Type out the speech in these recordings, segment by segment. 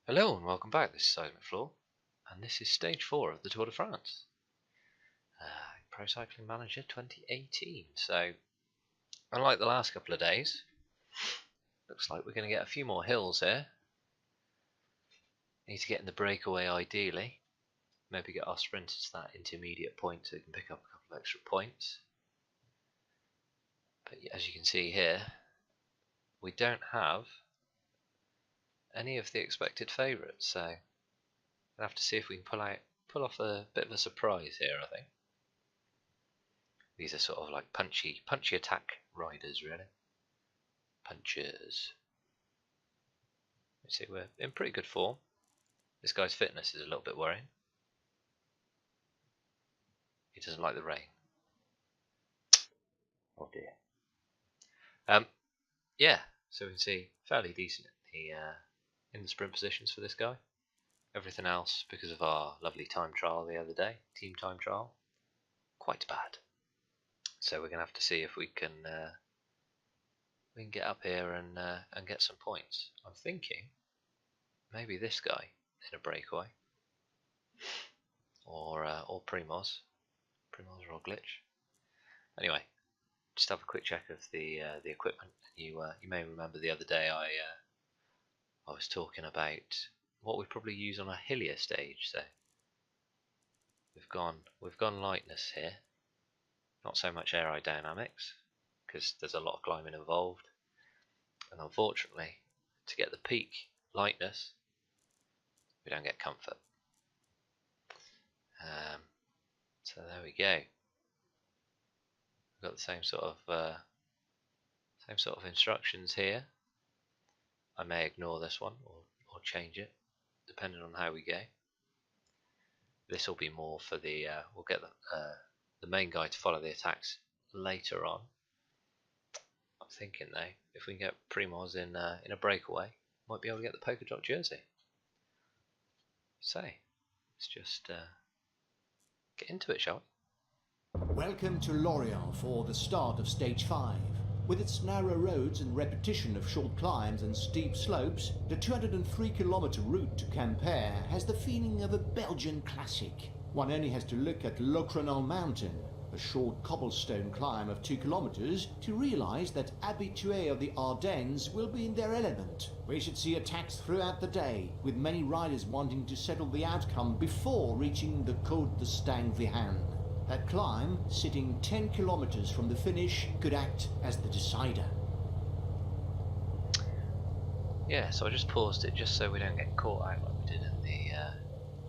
Hello and welcome back, this is Seismic Floor, and this is stage 4 of the Tour de France. Pro Cycling Manager 2018, so unlike the last couple of days, looks like we're going to get a few more hills here. Need to get in the breakaway ideally, maybe get our sprinters that intermediate point so we can pick up a couple of extra points. But as you can see here, we don't have any of the expected favourites, so we'll have to see if we can pull off a bit of a surprise here, I think. These are sort of like punchy attack riders, really. Punchers. You see, we're in pretty good form. This guy's fitness is a little bit worrying. He doesn't like the rain. Oh dear. Yeah, so we can see fairly decent in the sprint positions for this guy. Everything else, because of our lovely time trial the other day, team time trial, quite bad. So we're going to have to see if we can get up here and get some points. I'm thinking maybe this guy in a breakaway, or Primoz or Glitch. Anyway, just have a quick check of the equipment. You may remember the other day I was talking about what we probably use on a hillier stage. So we've gone lightness here, not so much aerodynamics because there's a lot of climbing involved, and unfortunately to get the peak lightness we don't get comfort. So there we go. We've got the same sort of instructions here. I may ignore this one or change it depending on how we go. This will be more for the we'll get the main guy to follow the attacks later on. I'm thinking though, if we can get Primoz in a breakaway, might be able to get the polka dot jersey. So let's just get into it, shall we? Welcome to Lorient for the start of Stage 5. With its narrow roads and repetition of short climbs and steep slopes, the 203-kilometer route to Quimper has the feeling of a Belgian classic. One only has to look at Lorient mountain, a short cobblestone climb of 2 kilometers, to realize that habitués of the Ardennes will be in their element. We should see attacks throughout the day, with many riders wanting to settle the outcome before reaching the Côte de Stang-Vihan. That climb, sitting 10 kilometers from the finish, could act as the decider. Yeah, so I just paused it just so we don't get caught out like we did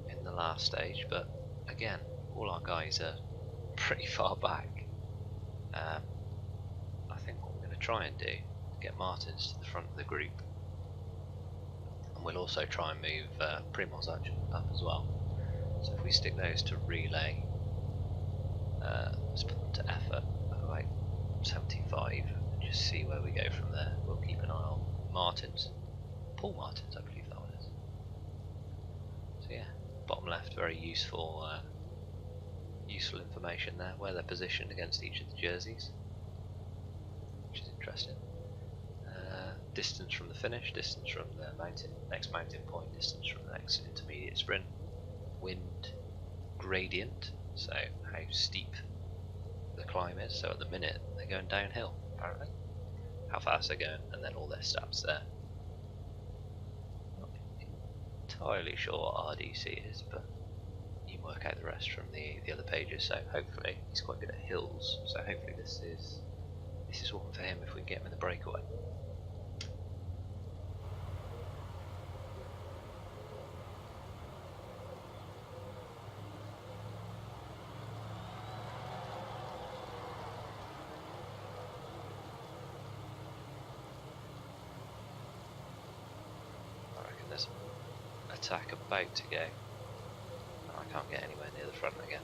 in the last stage. But again, all our guys are pretty far back. I think what we're going to try and do is get Martins to the front of the group, and we'll also try and move Primoz up as well. So if we stick those to relay. Let's put them to effort at about 75 and just see where we go from there. We'll keep an eye on Martins, Paul Martins I believe that one is. So yeah, bottom left, very useful information there, where they're positioned against each of the jerseys, which is interesting. Distance from the finish, distance from the next mountain point, distance from the next intermediate sprint, wind, gradient, so how steep the climb is. So at the minute they're going downhill apparently, how fast they're going, and then all their stats there. Not entirely sure what RDC is, but you can work out the rest from the other pages. So hopefully he's quite good at hills, so hopefully this is one for him if we can get him in the breakaway. Attack about to go. I can't get anywhere near the front again.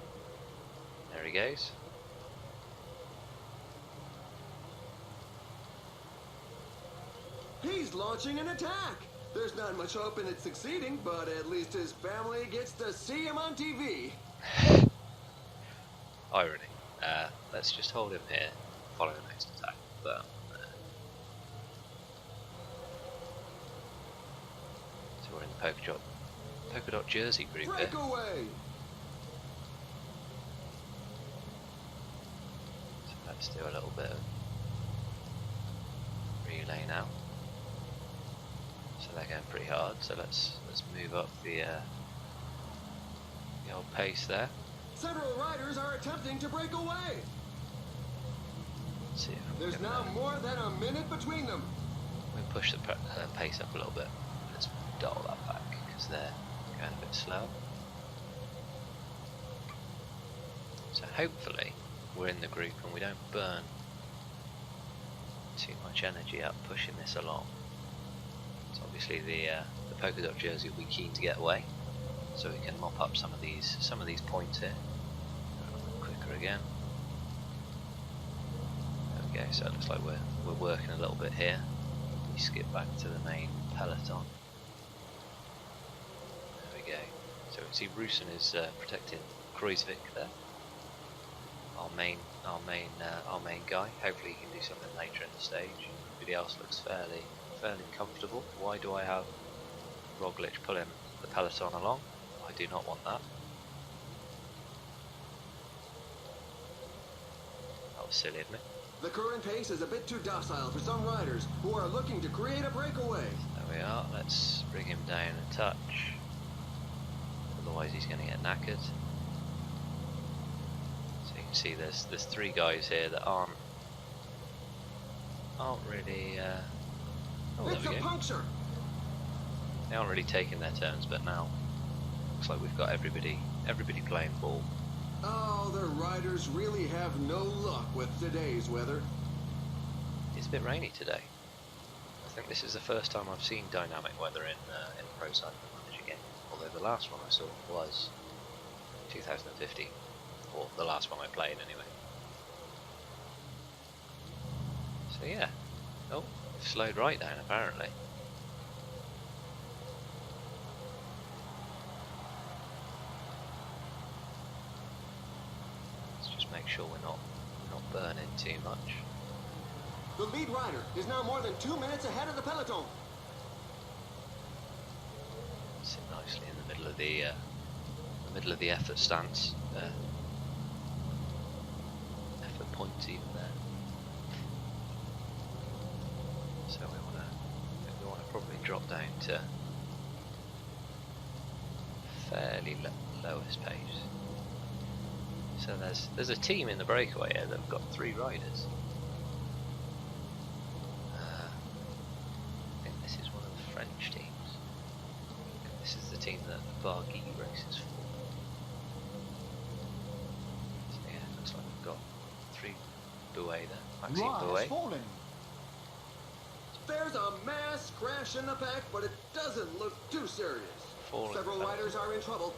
There he goes. He's launching an attack! There's not much hope in it succeeding, but at least his family gets to see him on TV. Irony. Let's just hold him here, follow the next attack. So we're in the polka dot jersey group here. Breakaway! So let's do a little bit of relay now. So they're going pretty hard. So let's move up the old pace there. Several riders are attempting to break away. Let's see if we There's can, now more than a minute between them. we can push the pace up a little bit. Let's dial that back because they're going a bit slow. So hopefully we're in the group and we don't burn too much energy up pushing this along. So obviously the polka dot jersey will be keen to get away, so we can mop up some of these points here. Quicker again. There we go. So it looks like we're working a little bit here. We skip back to the main peloton. There we go. So we can see Rusin is protecting Kruijswijk there. Our main guy. Hopefully he can do something later in the stage. Everybody else looks fairly comfortable. Why do I have Roglic pulling the peloton along? I do not want that. That was silly of me. The current pace is a bit too docile for some riders who are looking to create a breakaway. There we are. Let's bring him down a touch. Otherwise he's going to get knackered. So you can see there's three guys here that aren't really. Oh, there It's we a go. puncture. They aren't really taking their turns, but now looks like we've got everybody playing ball. Oh, the riders really have no luck with today's weather. It's a bit rainy today. I think this is the first time I've seen dynamic weather in Pro Cycling Manager game. Although the last one I saw was 2015, or the last one I played anyway. So yeah. Oh, we've slowed right down apparently. Make sure we're not burning too much. The lead rider is now more than 2 minutes ahead of the peloton. Sit nicely in the middle of the effort stance. Effort points even there. So we want to probably drop down to fairly lowest pace. So there's a team in the breakaway here that've got 3 riders. I think this is one of the French teams. This is the team that Barguil races for. So yeah, looks like we've got 3 Bouet there. Maxime Bouet. Falling. There's a mass crash in the pack, but it doesn't look too serious. Falling Several riders are in trouble.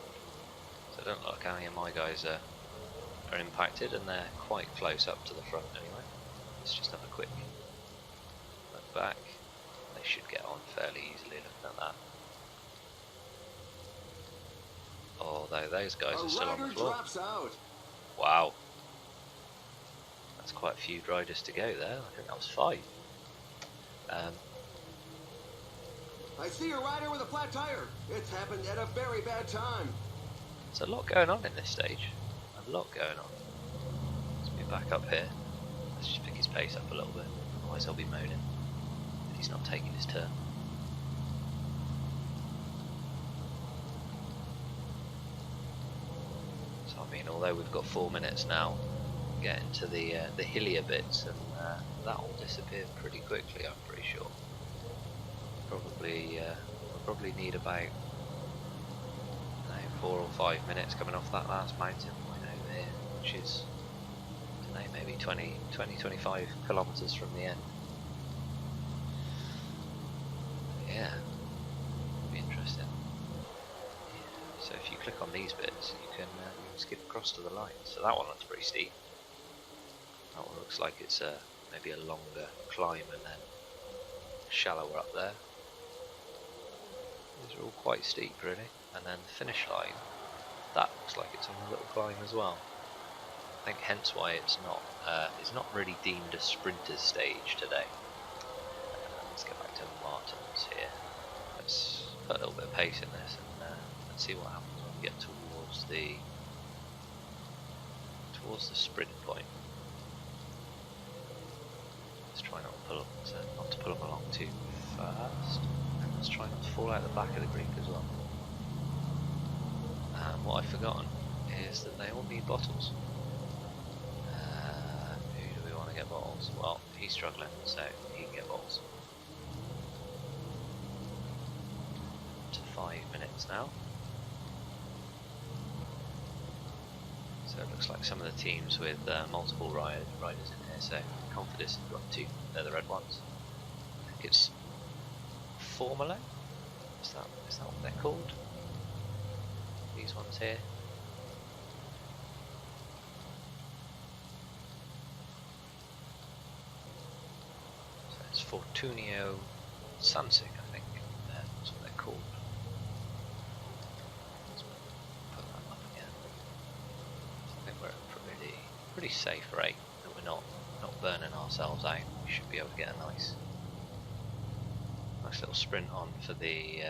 So it don't look like any of my guys are impacted, and they're quite close up to the front anyway. Let's just have a quick look back. They should get on fairly easily looking at that. Although those guys are still on the floor. Drops out. Wow. That's quite a few riders to go there. I think that was 5. I see a rider with a flat tire. It's happened at a very bad time. There's a lot going on in this stage. A lot going on. Let's be back up here. Let's just pick his pace up a little bit. Otherwise he'll be moaning that he's not taking his turn. So I mean, although we've got 4 minutes now, getting to the hillier bits, and that will disappear pretty quickly. I'm pretty sure. We'll probably need about 4 or 5 minutes coming off that last mountain point over here, which is, I don't know, maybe 20-25 kilometers from the end. Yeah, it'll be interesting. Yeah. So if you click on these bits, you can skip across to the line. So that one looks pretty steep. That one looks like it's maybe a longer climb and then shallower up there. These are all quite steep, really. And then the finish line, that looks like it's on a little climb as well. I think hence why it's not really deemed a sprinter's stage today. Let's go back to the Martins here. let's put a little bit of pace in this and see what happens when we get towards the sprint point. Let's try not to pull them along too fast, and let's try not to fall out the back of the group as well. What I've forgotten is that they all need bottles. Who do we want to get bottles? Well, he's struggling, so he can get bottles. To 5 minutes now. So it looks like some of the teams with multiple riders in here. So Confidence have got 2. They're the red ones. I think it's Formula. Is that what they're called? These ones here. So it's Fortunio Sansing, I think. That's what they're called. Let's put that up again. I think we're at a pretty safe rate, that we're not burning ourselves out. We should be able to get a nice little sprint on for the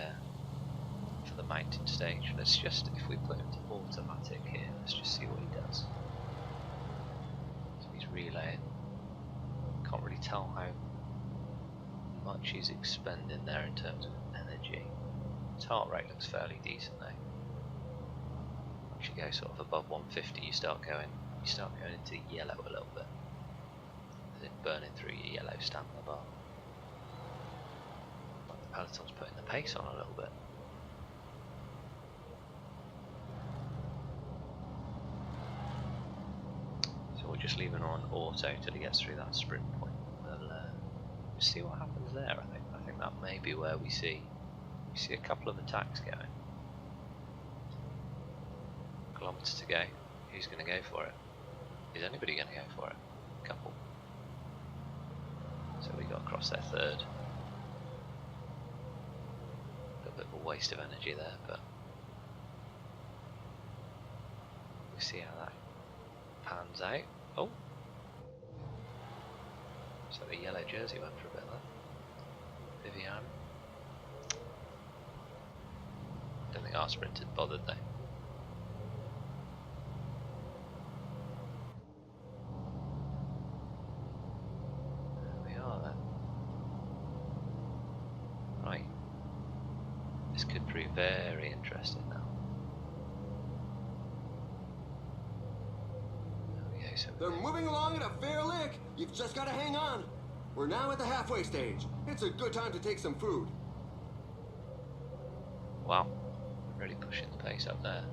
mountain stage. Let's just, if we put him to automatic here, let's just see what he does. So he's relaying. Can't really tell how much he's expending there in terms of energy. His heart rate looks fairly decent though. Once you go sort of above 150, you start going into yellow a little bit. As in burning through your yellow stamina bar. Like the peloton's putting the pace on a little bit. We'll just leave it on auto till he gets through that sprint point. We'll just see what happens there. I think that may be where we see a couple of attacks going. Kilometres to go. Who's going to go for it? Is anybody going to go for it? A couple. So we got across their third. A little bit of a waste of energy there, but we'll see how that pans out. Oh, so the yellow jersey went for a bit there. Vivian. Don't think our sprint had bothered though. There we are then. Right. This could prove very interesting now. They're moving along at a fair lick. You've just got to hang on. We're now at the halfway stage. It's a good time to take some food. Wow, really pushing the pace up there.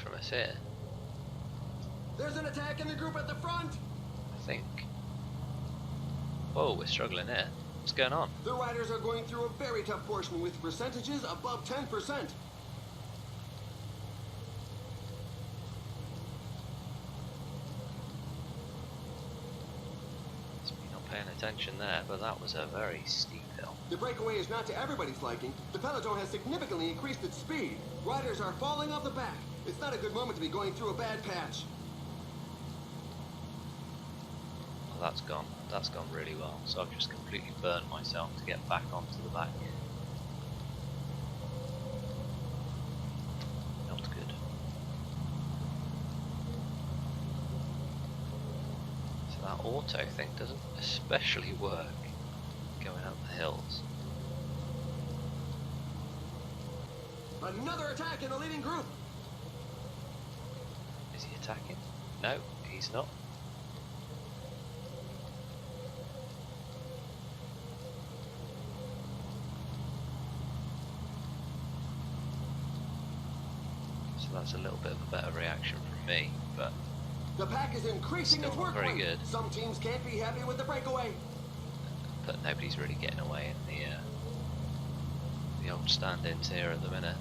From us here. There's an attack in the group at the front. I think. Oh, we're struggling here. What's going on? The riders are going through a very tough portion with percentages above 10%. Not paying attention there, but that was a very steep hill. The breakaway is not to everybody's liking. The peloton has significantly increased its speed. Riders are falling off the back. It's not a good moment to be going through a bad patch. Well, that's gone really well. So I've just completely burned myself to get back onto the back. Not good. So that auto thing doesn't especially work going up the hills. Another attack in the leading group. Is he attacking? No, he's not. So that's a little bit of a better reaction from me, but the pack is increasing its work very rate. good. Some teams can't be happy with the breakaway. But nobody's really getting away in the old stand-ins here at the minute.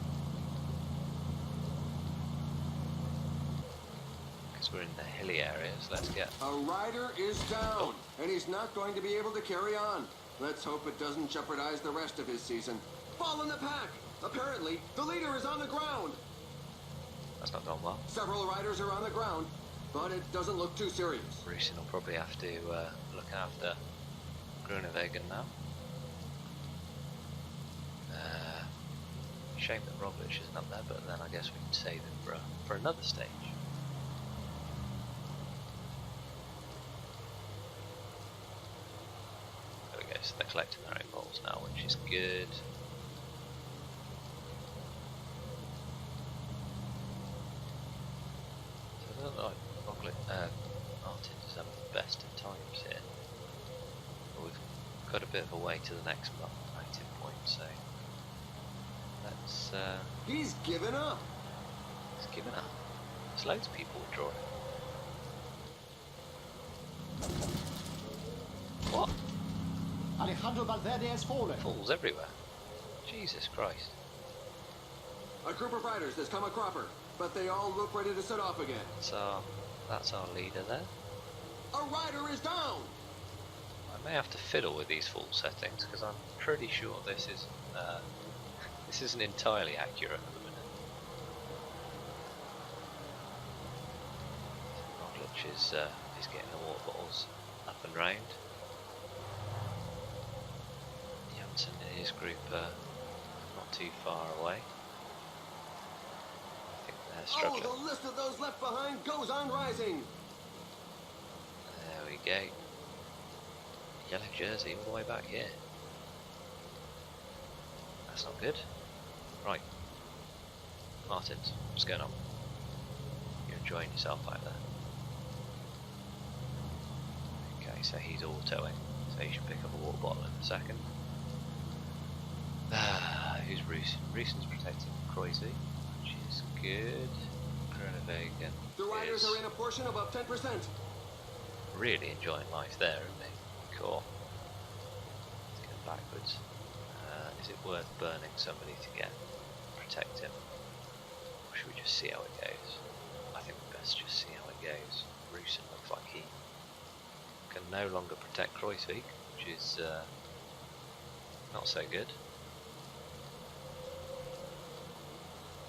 As we're in the hilly areas, let's get... A rider is down, and he's not going to be able to carry on. Let's hope it doesn't jeopardize the rest of his season. Fall in the pack! Apparently, the leader is on the ground! That's not gone well. Several riders are on the ground, but it doesn't look too serious. Rusin will probably have to look after Groenewegen now. Shame that Roglic isn't up there, but then I guess we can save him for another stage. There we go, so they're collecting their own balls now, which is good. So it doesn't look like Martin is having the best of times here. But we've got a bit of a way to the next active point, so let's... He's given up! He's given up. There's loads of people withdrawing. What? Alejandro Valverde has fallen. Fools everywhere. Jesus Christ. A group of riders has come a cropper, but they all look ready to set off again. So that's our leader there. A rider is down! I may have to fiddle with these full settings because I'm pretty sure this isn't entirely accurate at the minute. Roglic is getting the water bottles up and round. Janssen and his group are not too far away. I think they're struggling. Oh, the list of those left behind goes on rising! There we go. Yellow jersey all the way back here. That's not good. Right. Martins, what's going on? You're enjoying yourself out there. Okay, so he's autoing. So you should pick up a water bottle in a second. Who's Rusin? Rusin's protecting Kruijswijk, which is good. Groenewegen The riders are in a portion above 10%. really enjoying life there, isn't he? Cool. Let's go backwards. Is it worth burning somebody to protect him? Or should we just see how it goes? I think we best just see how it goes. Rusin looks like he can no longer protect Kruijswijk, which is not so good.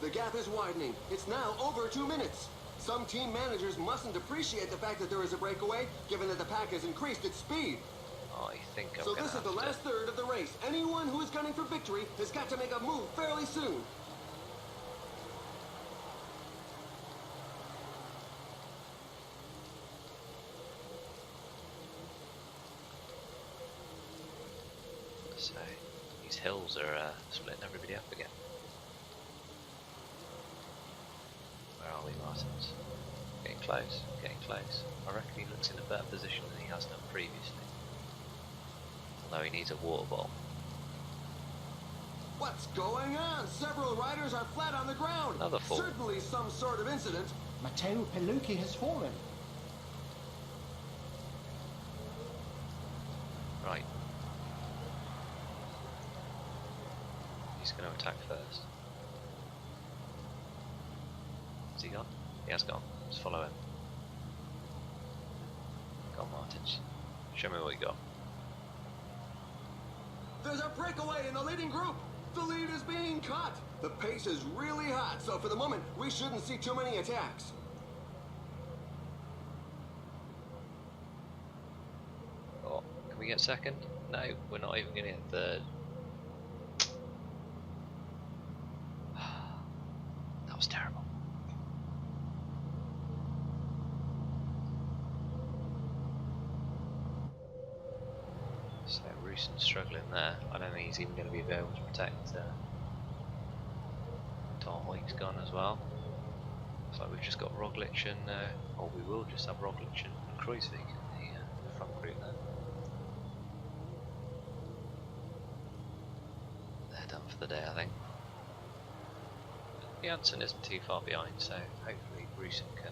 The gap is widening. It's now over 2 minutes. Some team managers mustn't appreciate the fact that there is a breakaway, given that the pack has increased its speed. I think I'm So gonna this is have the to... last third of the race. Anyone who is gunning for victory has got to make a move fairly soon. So these hills are splitting everybody up again. Where are we, Martins? Getting close, getting close. I reckon he looks in a better position than he has done previously. Although he needs a water bottle. What's going on? Several riders are flat on the ground. Another fall. Certainly some sort of incident. Matteo Pellucci has fallen. Right. He's going to attack first. Has he gone? He has gone. Let's follow him. Go on, Martins. Show me what you got. There's a breakaway in the leading group. The lead is being cut. The pace is really hot, so for the moment, we shouldn't see too many attacks. Oh, can we get second? No, we're not even going to get third. That was terrible. So Rusin's struggling there. I don't think he's even going to be able to protect Tom Hoyt's gone as well. Looks like we've just got Roglic and, or we will just have Roglic and Kruijswijk in the front group there. They're done for the day, I think. Janssen isn't too far behind, so hopefully Rusin can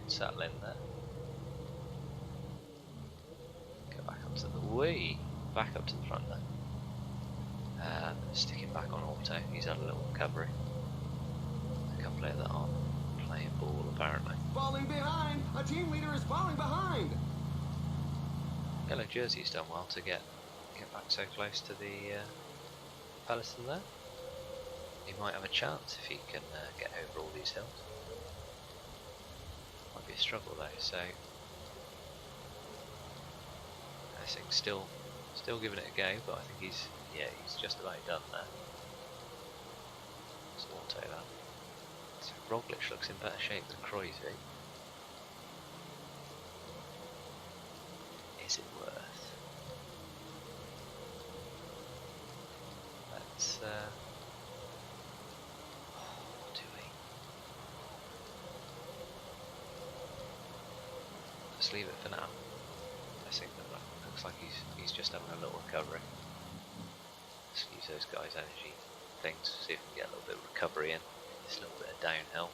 settle in there. Go back up to the back up to the front then. Stick him back on auto. He's had a little recovery. A couple of that aren't playing ball, apparently. Falling behind! A team leader is falling behind! Yellow jersey's done well to get back so close to the peloton there. He might have a chance if he can get over all these hills. Might be a struggle though, so I think still giving it a go, but I think he's just about done there. So auto that. So Roglic looks in better shape than Kruijswijk. Is it worth? Let's what do we? Let's leave it for now. I think that looks like he's just having a little recovery. Let's use those guys' energy things, see if we can get a little bit of recovery in this little bit of downhill.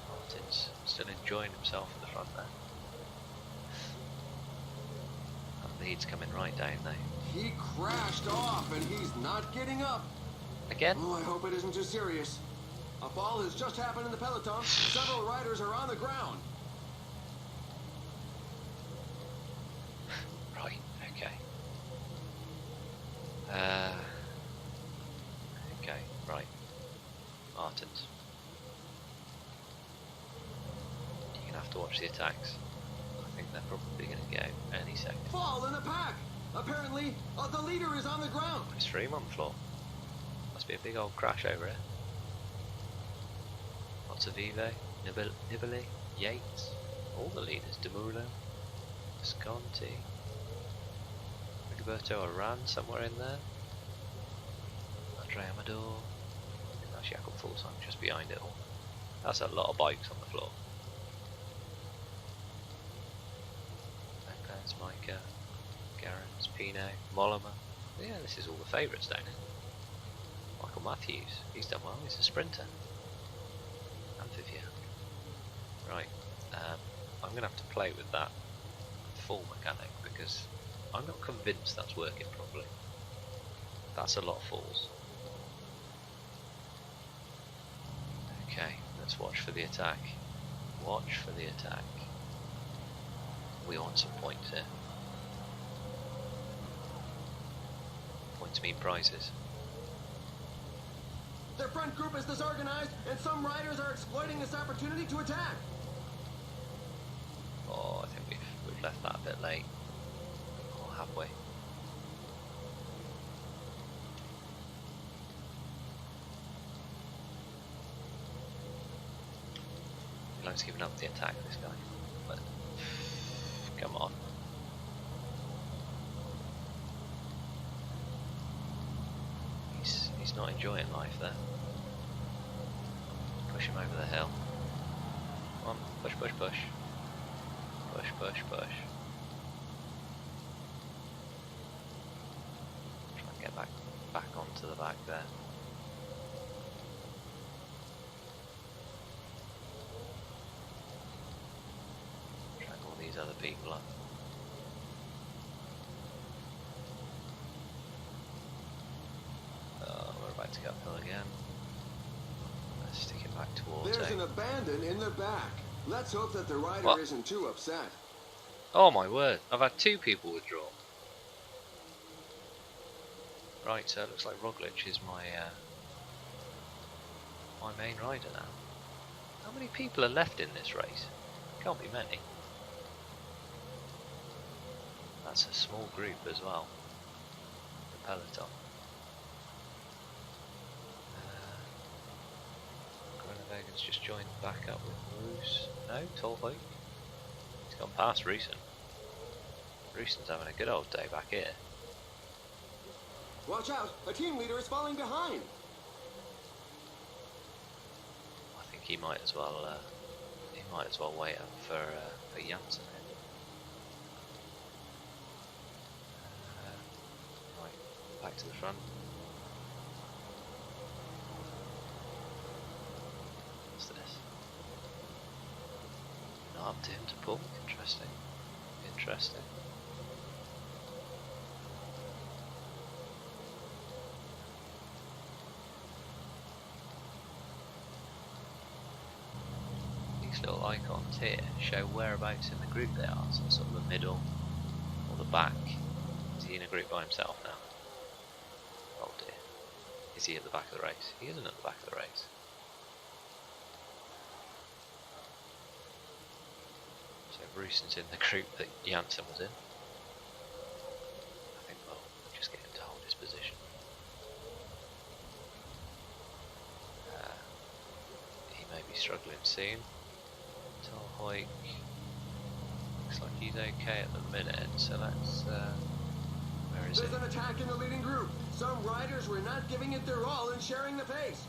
Martin's still enjoying himself at the front there. That lead's coming right down though. He crashed off and he's not getting up. Again? Oh, I hope it isn't too serious. A fall has just happened in the peloton. Several riders are on the ground. Right, okay. Okay, right. Martins. You're gonna have to watch the attacks. I think they're probably gonna go any second. Fall in the pack! Apparently, the leader is on the ground. There's 3 on the floor. Must be a big old crash over here. Lots of Vive, Nibali, Yates, all the leaders, Demulo, Visconti, Rigoberto Aran somewhere in there, Andre Amador, that's Jakob Fuglsang just behind it all. That's a lot of bikes on the floor. There's Micah, Garens, Pino, Mollema. Yeah, this is all the favourites down here. Michael Matthews, he's done well, he's a sprinter. Amphibia. Right, I'm going to have to play with that full mechanic because I'm not convinced that's working properly. That's a lot of falls. Okay, let's watch for the attack. Watch for the attack. We want some points here. Points mean prizes. Their front group is disorganized, and some riders are exploiting this opportunity to attack. Oh, I think we've left that a bit late. Or have we? He likes giving up the attack, this guy. But come on. He's not enjoying life there. Push him over the hill. Come on, push, push, push. Push, push, push. Try and get back onto the back there. Drag all these other people up. We're about to go uphill again. Let's stick it back towards There's it. an abandon in the back. Let's hope that the rider What? isn't too upset. Oh my word, I've had 2 people withdraw. Right, so it looks like Roglic is my main rider now. How many people are left in this race? Can't be many. That's a small group as well. The peloton. Groeneweg's just joined back up with Roos. No, Tolhoek. He's gone past Roosen. Roosen's having a good old day back here. Watch out! A team leader is falling behind. I think he might as well. Wait up for Janssen. Right, back to the front. What's this? Not up to him to pull. Interesting. Interesting. little icons here show whereabouts in the group they are, so sort of the middle or the back. Is he in a group by himself now? Oh dear. Is he at the back of the race? He isn't at the back of the race. So Rooson's in the group that Janssen was in. I think we'll just get him to hold his position. He may be struggling soon. Hoik looks like he's okay at the minute, so let's where is it? There's an attack in the leading group. Some riders were not giving it their all and sharing the pace.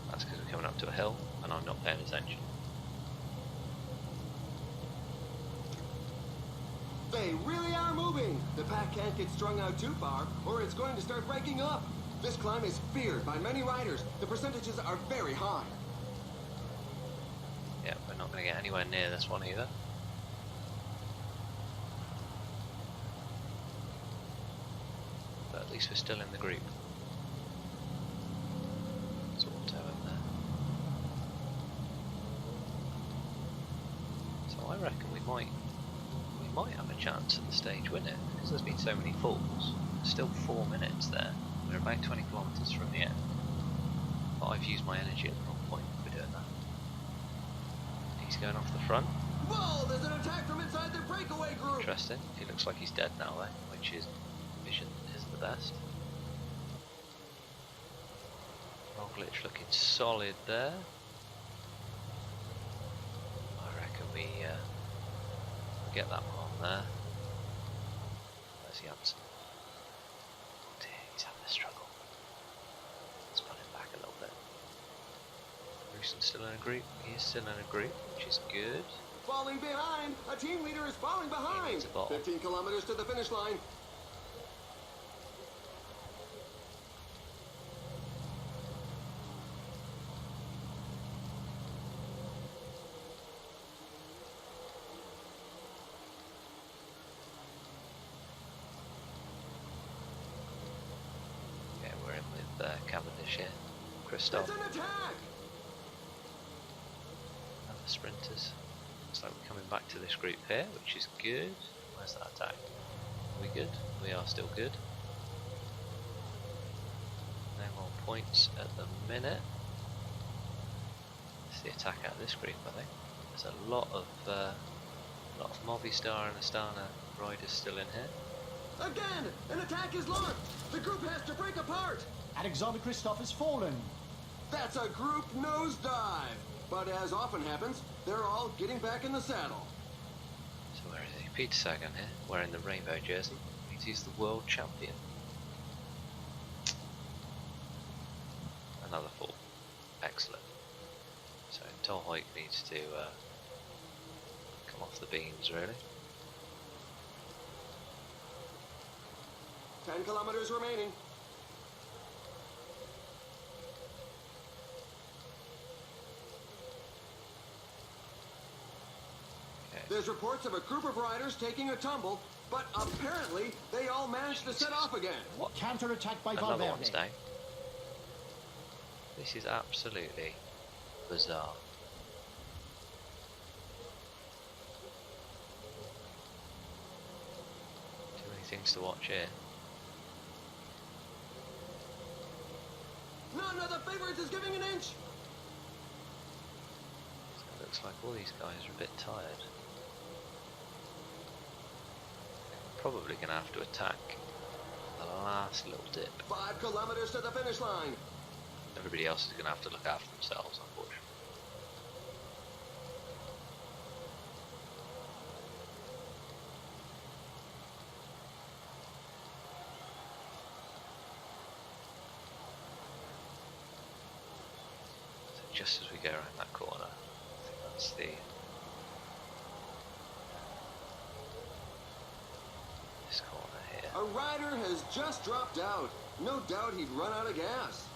That's because we're coming up to a hill and I'm not paying attention. They really are moving. The pack can't get strung out too far or it's going to start breaking up. This climb is feared by many riders. The percentages are very high. Yeah, we're not going to get anywhere near this one either. But at least we're still in the group. There's auto in there. So I reckon we might have a chance at the stage winner, because there's been so many falls. There's still 4 minutes there. We're about 20 kilometres from the end. But I've used my energy at the wrong point for doing that. He's going off the front. Whoa, there's an attack from inside the breakaway group. Interesting. He looks like he's dead now though, which is vision isn't the best. Roglic looking solid there. I reckon we get that one on there. Where's Janssen? Oh dear, he's having a struggle. Let's pull him back a little bit. Rooson's still in a group. He is still in a group, which is good. Falling behind! A team leader is falling behind! 15 kilometers to the finish line. Okay, we're in with Cavendish here. Christoph. It's an attack! And the sprinters. Looks like we're coming back to this group here, which is good. Where's that attack? Are we good? We are still good. No more points at the minute. It's the attack out of this group, I think. There's a lot of Movistar and Astana riders still in here. Again! An attack is launched! The group has to break apart! Alexander Kristoff has fallen. That's a group nosedive! But as often happens, they're all getting back in the saddle. So where is he? Peter Sagan here, wearing the rainbow jersey. Means he's the world champion. Another fall. Excellent. So Tolhoek needs to come off the beams really. 10 kilometers remaining. There's reports of a group of riders taking a tumble, but apparently they all managed to set off again. What? Counter-attack by Another Valverde. one's down. This is absolutely bizarre. Too many things to watch here. None of the favorites is giving an inch. So it looks like all these guys are a bit tired. Probably going to have to attack the last little dip. 5 kilometers to the finish line. Everybody else is going to have to look after themselves, unfortunately. So just as we go around that corner, I think that's the this corner here. A rider has just dropped out. No doubt he'd run out of gas.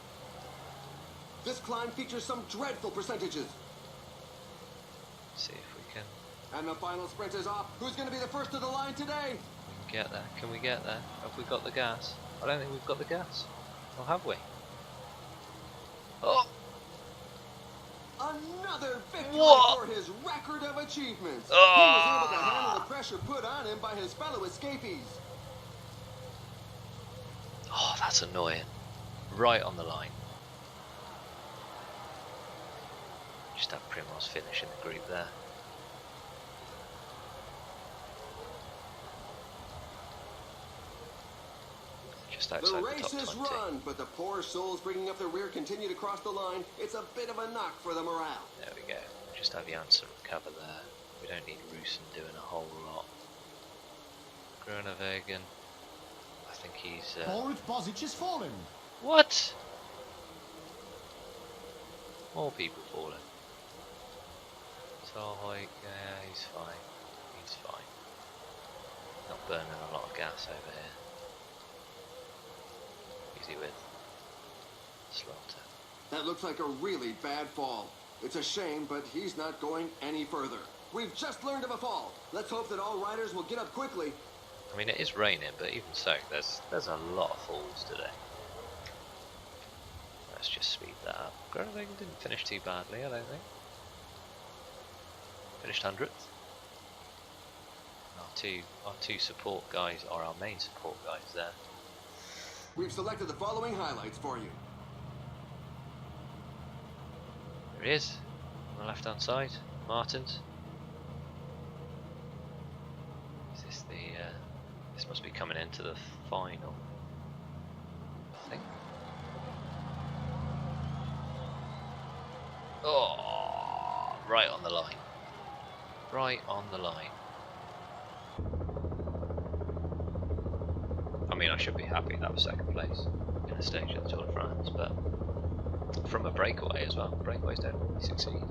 This climb features some dreadful percentages. See if we can And the final sprint is off. Who's going to be the first to the line today? get there. Can we get there? Have we got the gas? I don't think we've got the gas. Or have we? Oh! Another victory What? for his record of achievements. Oh. He was able to handle the pressure put on him by his fellow escapees. Oh, that's annoying. Right on the line. Just have Primos finish in the group there. Just outside The the race top is 20. run, but the poor souls bringing up the rear continue to cross the line. It's a bit of a knock for the morale. There we go. Just have Janssen recover there. We don't need Roosen doing a whole lot. Groenewegen. I think he's... Forward Bozic is falling. What? More people falling. Tarhoik, yeah, he's fine. He's fine. Not burning a lot of gas over here. Easy with Slaughter. That looks like a really bad fall. It's a shame, but he's not going any further. We've just learned of a fall. Let's hope that all riders will get up quickly. I mean, it is raining, but even so, there's a lot of falls today. Let's just speed that up. Groenewegen didn't finish too badly, I don't think. Finished 100th. Our two support guys are our main support guys there. We've selected the following highlights for you. There he is, on the left hand side, Martins. Is this the, this must be coming into the final, I think. Oh, right on the line. Right on the line. I mean, I should be happy that was second place in a stage of the Tour de France, but from a breakaway as well. Breakaways don't really succeed.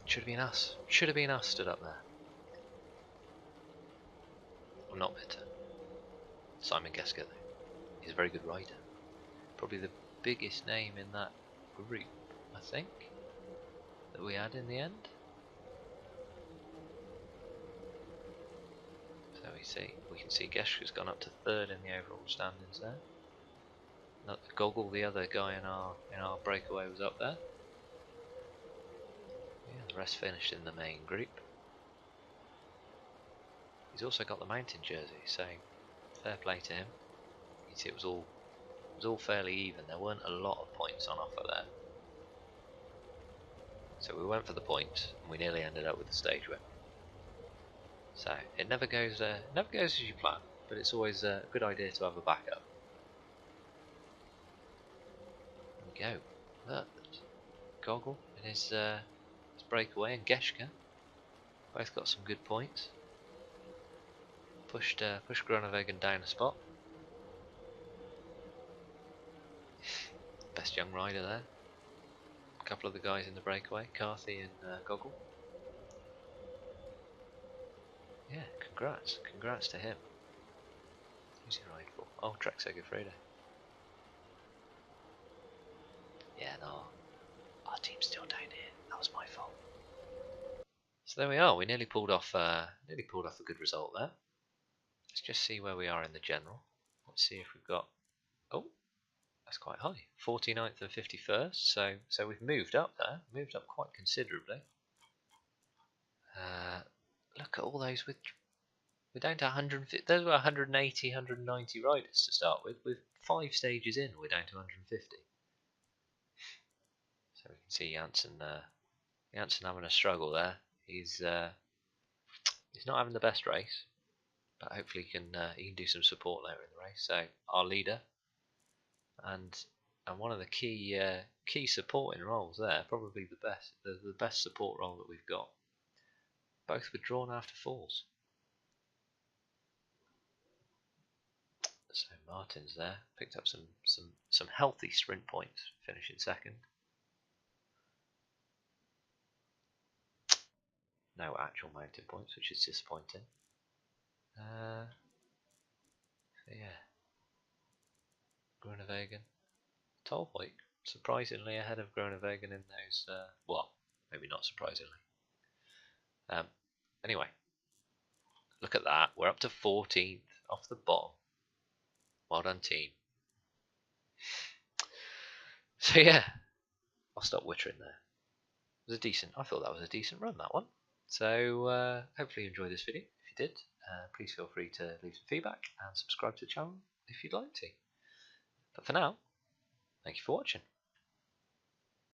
Should have been us. Should have been us stood up there. I'm not bitter. Simon Gesker, though. He's a very good rider. Probably the biggest name in that group, I think, that we had in the end. So we can see Gesker's gone up to third in the overall standings there. Not Goggle, the other guy in our breakaway, was up there. Yeah, the rest finished in the main group. He's also got the mountain jersey, so fair play to him. You can see it was all fairly even. There weren't a lot of points on offer there. So we went for the points, and we nearly ended up with the stage win. So it never goes as you plan, but it's always a good idea to have a backup. There we go. Look, Goggle and his breakaway, and Geschke both got some good points. Pushed Groenewegen down a spot. Best young rider there. A couple of the guys in the breakaway, Carthy and Goggle. Yeah, congrats to him. Who's he riding for? Oh, Trexo Gafredo. Yeah, no, our team's still down here. That was my fault. So there we are. We nearly pulled off a good result there. Let's just see where we are in the general. Let's see if we've got. Oh, that's quite high. 49th and 51st. So we've moved up there. Moved up quite considerably. Look at all those with. We're down to 150. Those were 180, 190 riders to start with. With 5 stages in, we're down to 150. So we can see Janssen having a struggle there. He's not having the best race, but hopefully he can do some support later in the race. So our leader and one of the key supporting roles there, probably the best support role that we've got. Both were drawn after falls. So Martin's there, picked up some healthy sprint points, finishing second. No actual mountain points, which is disappointing. So yeah, Groenewegen, Tolhoek, surprisingly ahead of Groenewegen in those. Well, maybe not surprisingly. Anyway, look at that. We're up to 14th off the bottom. Well done, team. So yeah, I'll stop wittering there. It was a decent. I thought that was a decent run, that one. So hopefully you enjoyed this video. If you did, please feel free to leave some feedback and subscribe to the channel if you'd like to. But for now, thank you for watching.